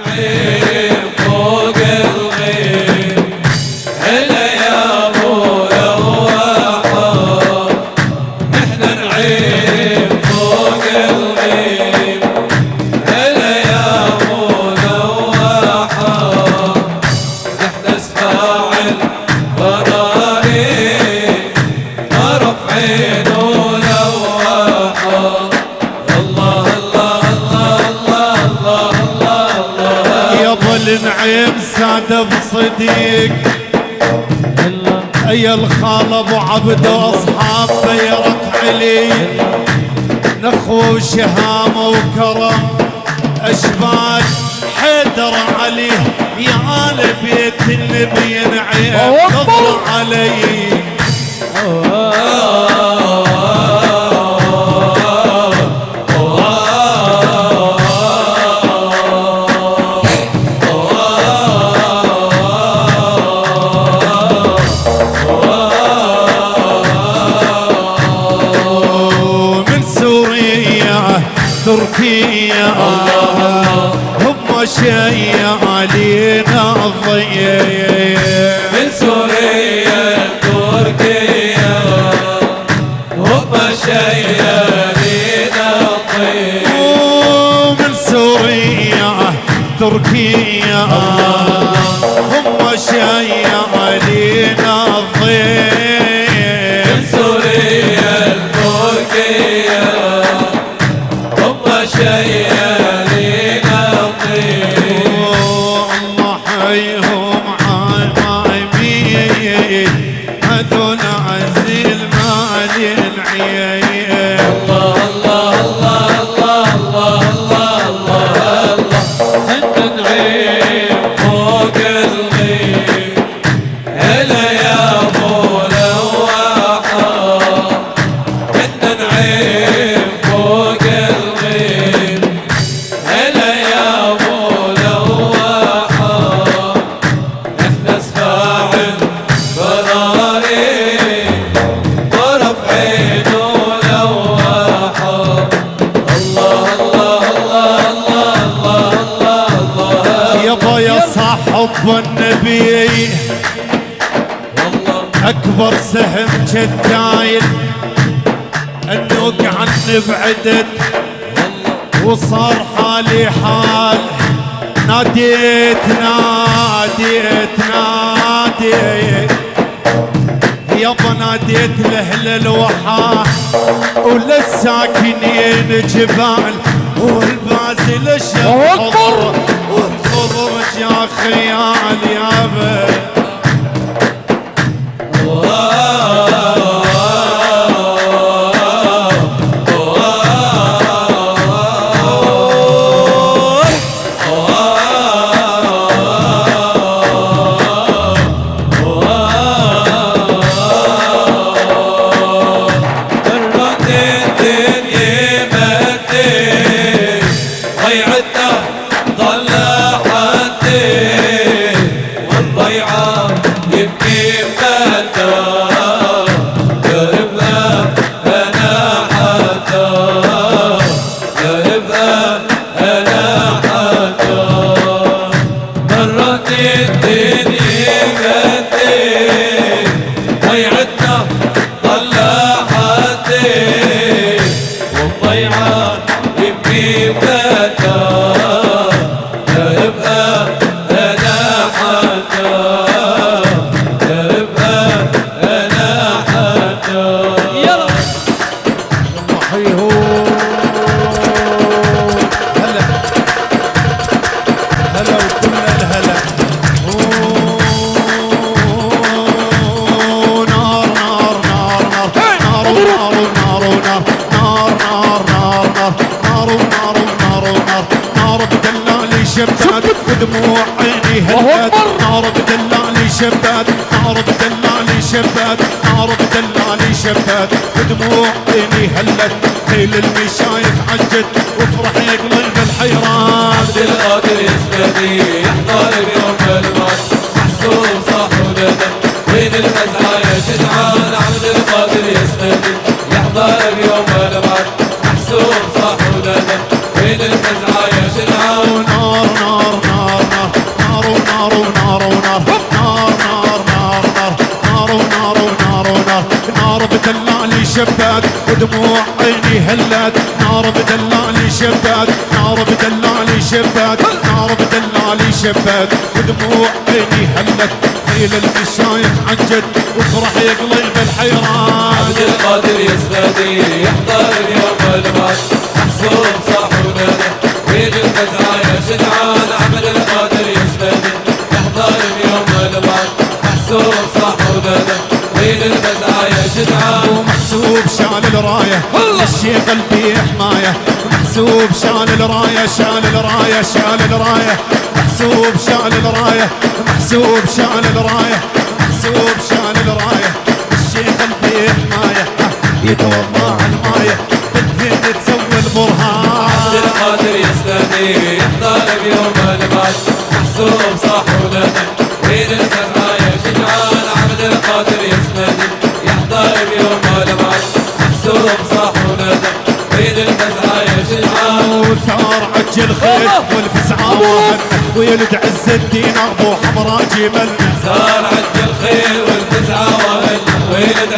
نعيم فوق الغيم هلا يا ابو لواحة نحن نعيم فوق الغيم هلا يا ابو لواحة نحن اسماع البراري طرف عينه لواحة الله الله الله الله الله الله يا ظل نعيم سادة بصديق يا الخال ابو عبد واصحاب بيرق علي نخوة وشهامة وكرم اشبال حيدر علي يا آل بيت النبي نعيم نظر علي تركيا هم شيالينا الضيق من سوريا تركيا هم شيالينا الضيق من سوريا تركيا هم شيالينا الضيق من سوريا تركيا شيالينا الطيب الله حيهم عايمين هذول عزيل مال العين الله الله الله الله الله الله الله انت نعيم فوق الغيم هلا يا ابو لواحة انت نعيم فوق الغيم هلا يا ابو لواحة نحن اسماع البراري طرف عينه لواحة الله الله الله الله الله الله يابا يا صاحب النبي والله اكبر سهم جدايل انه عن بعدت وصار حالي حال ناديت ناديت ناديت يابا ناديت لاهل الوحى وللساكنين جبال والبازل الشبر والخضر يا خيال يابا ودموع عيني هلت نار بدلالي شبات نار بدلالي شبات نار بدلالي شبات ودموع عيني هلت خيل المشايخ عجت وافرح يقلب الحيران عبد القادر يسندي يحضر بيوم المات محسوب صح وددن وين المزعى يا جدعان عبد القادر يسندي يحضر بيوم المات محسوب صح وددن وين المزعى يا جدعان نار نار نار ودموع عيني هلت، نار بدلالي شبت، نار بدلالي شبت، نار بدلالي شبت، ودموع عيني هلت، خيل المشايخ عنجد وفرح يقلب الحيران. عبد القادر يسندي يحضر اليوم المات، محسوب صاح ونادى بين الفزعة يا شجعان. عبد القادر يسندي يحضر اليوم المات، محسوب صاح ونادى بين الفزعة يا شجعان. ومحسوب شال الراية مشي قلبي حماية، محسوب شال الراية شال الراية شال الراية، محسوب شال الراية محسوب شال الراية محسوب شال الراية، مشي قلبي حماية يتوضا على الماية بالدين تسوي البرهان. عبد القادر يسندي يحضر بيوم المات، محسوب صاح ونادى بين الفزعة يا شجعان. عبد القادر يسندي يحضر بيوم المات، محسوب صاح ونادى بين الفزعة يا شجعان. وثار عجل خيل والفزعة واهن، ويلد عز الدين ابو حمراء جبل. صار عد الخيل والفزعة واهل، ويلد